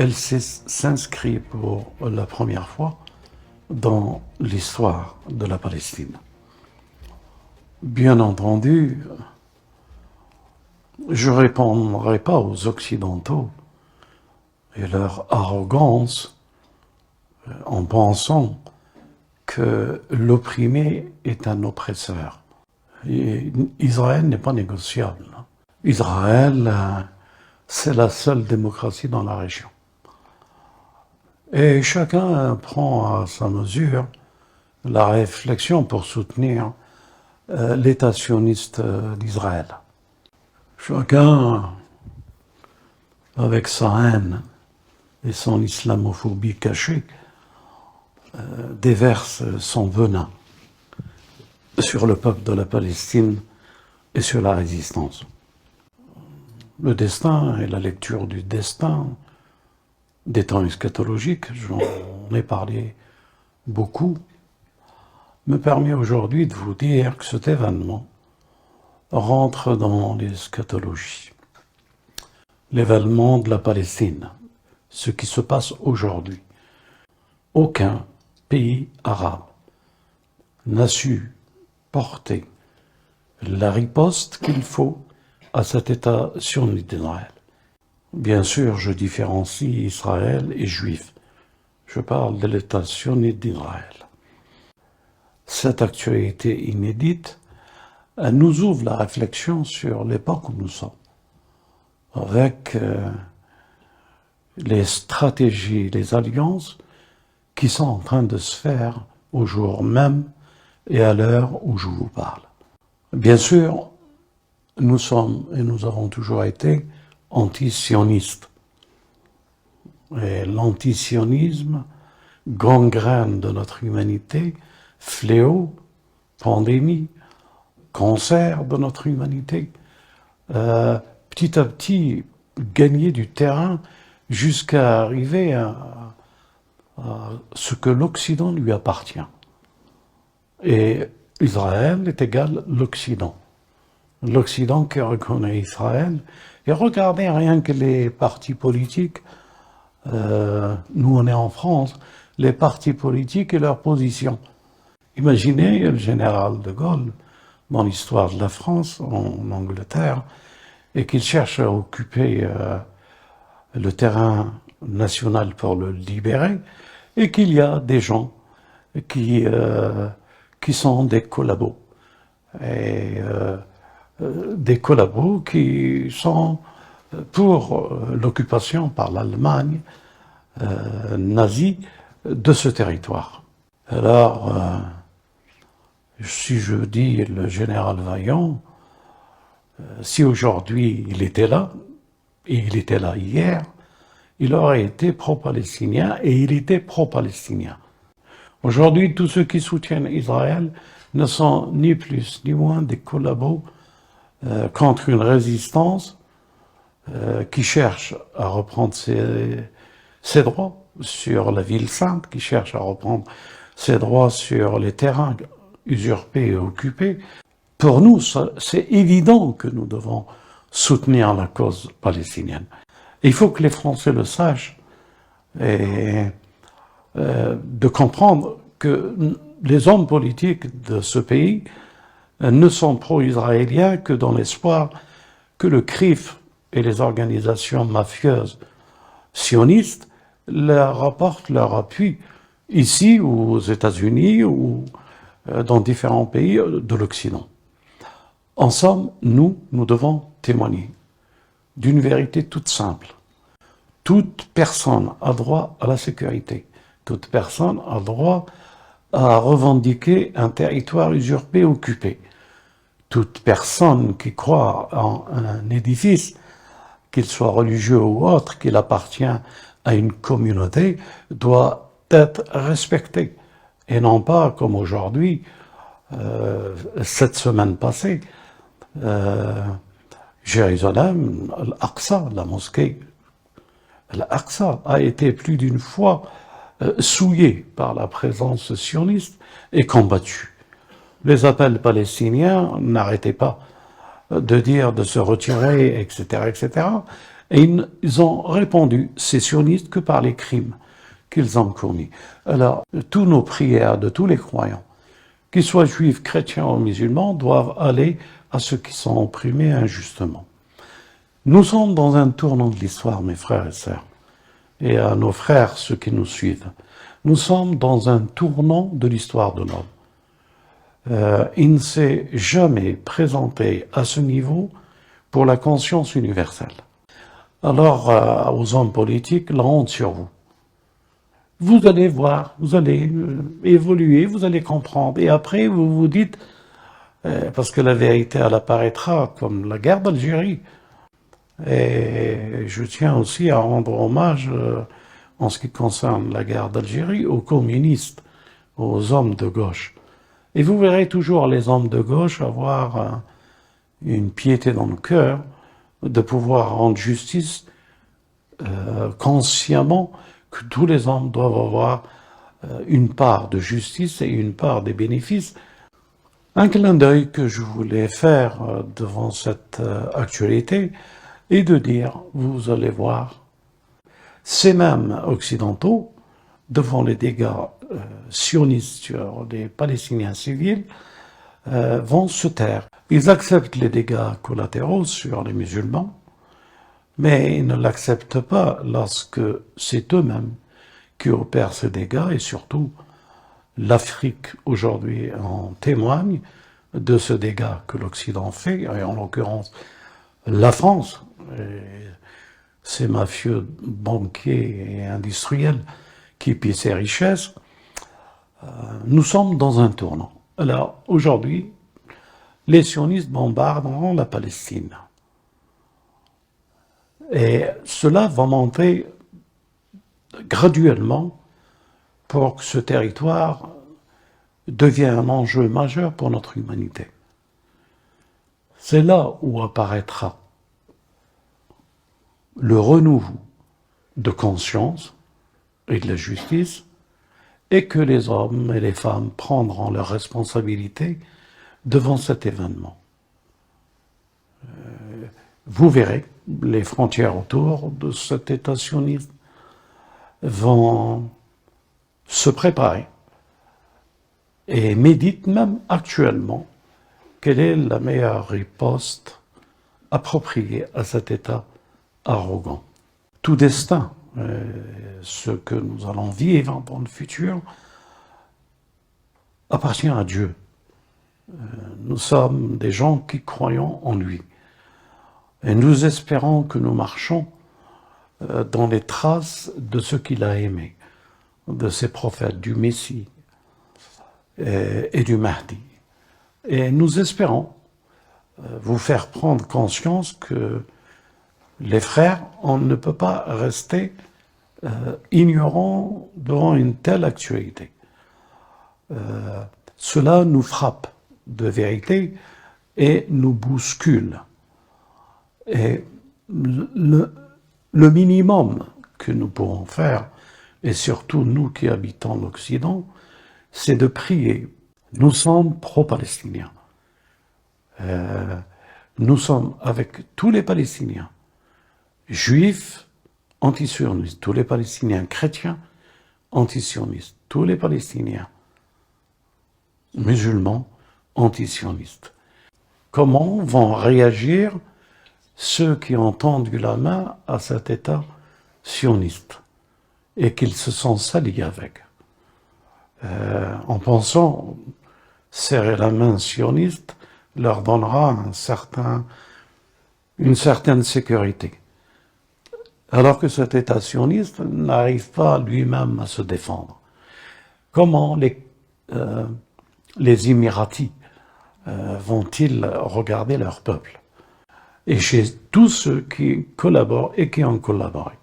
elle s'inscrit pour la première fois dans l'histoire de la Palestine. Bien entendu, je ne répondrai pas aux Occidentaux et leur arrogance en pensant que l'opprimé est un oppresseur. Et Israël n'est pas négociable. Israël, c'est la seule démocratie dans la région. Et chacun prend à sa mesure la réflexion pour soutenir l'État sioniste d'Israël. Chacun, avec sa haine et son islamophobie cachée, déverse son venin sur le peuple de la Palestine et sur la résistance. Le destin et la lecture du destin des temps eschatologiques, j'en ai parlé beaucoup, me permet aujourd'hui de vous dire que cet événement rentre dans l'eschatologie. L'événement de la Palestine, ce qui se passe aujourd'hui. Aucun pays arabe n'a su porter la riposte qu'il faut à cet État sioniste d'Israël. Bien sûr, je différencie Israël et Juifs. Je parle de l'État sioniste d'Israël. Cette actualité inédite nous ouvre la réflexion sur l'époque où nous sommes, avec les stratégies, les alliances qui sont en train de se faire au jour même et à l'heure où je vous parle. Bien sûr, nous sommes et nous avons toujours été anti-sionistes. Et l'antisionisme, gangrène de notre humanité, fléau, pandémie, cancer de notre humanité, petit à petit gagner du terrain jusqu'à arriver à ce que l'Occident lui appartient. Et Israël est égal l'Occident. L'Occident qui reconnaît Israël. Et regardez rien que les partis politiques, nous on est en France, les partis politiques et leurs positions. Imaginez le général de Gaulle, dans l'histoire de la France, en Angleterre, et qu'il cherche à occuper le terrain national pour le libérer, et qu'il y a des gens qui sont des collabos. Et des collabos qui sont pour l'occupation par l'Allemagne nazie de ce territoire. Alors, si je dis le général Vaillant, si aujourd'hui il était là, et il était là hier, il aurait été pro-palestinien et il était pro-palestinien. Aujourd'hui, tous ceux qui soutiennent Israël ne sont ni plus ni moins des collabos contre une résistance qui cherche à reprendre ses droits sur la ville sainte, qui cherche à reprendre ses droits sur les terrains usurpés et occupés. Pour nous, c'est évident que nous devons soutenir la cause palestinienne. Il faut que les Français le sachent et de comprendre que les hommes politiques de ce pays ne sont pro-israéliens que dans l'espoir que le CRIF et les organisations mafieuses sionistes leur apportent leur appui ici ou aux États-Unis ou dans différents pays de l'Occident. En somme, nous devons témoigner d'une vérité toute simple. Toute personne a droit à la sécurité. Toute personne a droit à revendiquer un territoire usurpé, occupé. Toute personne qui croit en un édifice, qu'il soit religieux ou autre, qu'il appartient à une communauté, doit être respectée. Et non pas, comme aujourd'hui, cette semaine passée, Jérusalem, Al-Aqsa, la mosquée, Al-Aqsa a été plus d'une fois souillée par la présence sioniste et combattue. Les appels palestiniens n'arrêtaient pas de dire de se retirer, etc., etc. Et ils ont répondu, ces sionistes, que par les crimes qu'ils ont commis. Alors, tous nos prières de tous les croyants, qu'ils soient juifs, chrétiens ou musulmans, doivent aller à ceux qui sont opprimés injustement. Nous sommes dans un tournant de l'histoire, mes frères et sœurs, et à nos frères, ceux qui nous suivent. Nous sommes dans un tournant de l'histoire de l'homme. Il ne s'est jamais présenté à ce niveau pour la conscience universelle. Alors, aux hommes politiques, la honte sur vous. Vous allez voir, vous allez évoluer, vous allez comprendre. Et après, vous vous dites, parce que la vérité, elle apparaîtra comme la guerre d'Algérie. Et je tiens aussi à rendre hommage, en ce qui concerne la guerre d'Algérie, aux communistes, aux hommes de gauche. Et vous verrez toujours les hommes de gauche avoir une piété dans le cœur de pouvoir rendre justice consciemment que tous les hommes doivent avoir une part de justice et une part des bénéfices. Un clin d'œil que je voulais faire devant cette actualité est de dire, vous allez voir, ces mêmes occidentaux, devant les dégâts sionistes sur les Palestiniens civils, vont se taire. Ils acceptent les dégâts collatéraux sur les musulmans, mais ils ne l'acceptent pas lorsque c'est eux-mêmes qui opèrent ces dégâts, et surtout l'Afrique aujourd'hui en témoigne de ce dégât que l'Occident fait, et en l'occurrence la France, ces mafieux banquiers et industriels qui pillent ces richesses. Nous sommes dans un tournant. Alors aujourd'hui, les sionistes bombarderont la Palestine. Et cela va monter graduellement pour que ce territoire devienne un enjeu majeur pour notre humanité. C'est là où apparaîtra le renouveau de conscience et de la justice, et que les hommes et les femmes prendront leurs responsabilités devant cet événement. Vous verrez, les frontières autour de cet État sioniste vont se préparer et méditent même actuellement quelle est la meilleure riposte appropriée à cet État arrogant. Tout destin, ce que nous allons vivre dans le futur, appartient à Dieu. Nous sommes des gens qui croyons en lui. Et nous espérons que nous marchons dans les traces de ce qu'il a aimé, de ses prophètes, du Messie et du Mahdi. Et nous espérons vous faire prendre conscience que les frères, on ne peut pas rester ignorants devant une telle actualité. Cela nous frappe de vérité et nous bouscule. Et le minimum que nous pouvons faire, et surtout nous qui habitons l'Occident, c'est de prier. Nous sommes pro-palestiniens. Nous sommes avec tous les Palestiniens, juifs, antisionistes, tous les Palestiniens chrétiens, antisionistes, tous les Palestiniens musulmans, antisionistes. Comment vont réagir ceux qui ont tendu la main à cet État sioniste et qu'ils se sont salis avec, en pensant serrer la main sioniste leur donnera une certaine sécurité. Alors que cet État sioniste n'arrive pas lui-même à se défendre. Comment les Émiratis vont-ils regarder leur peuple? Et chez tous ceux qui collaborent et qui ont collaboré.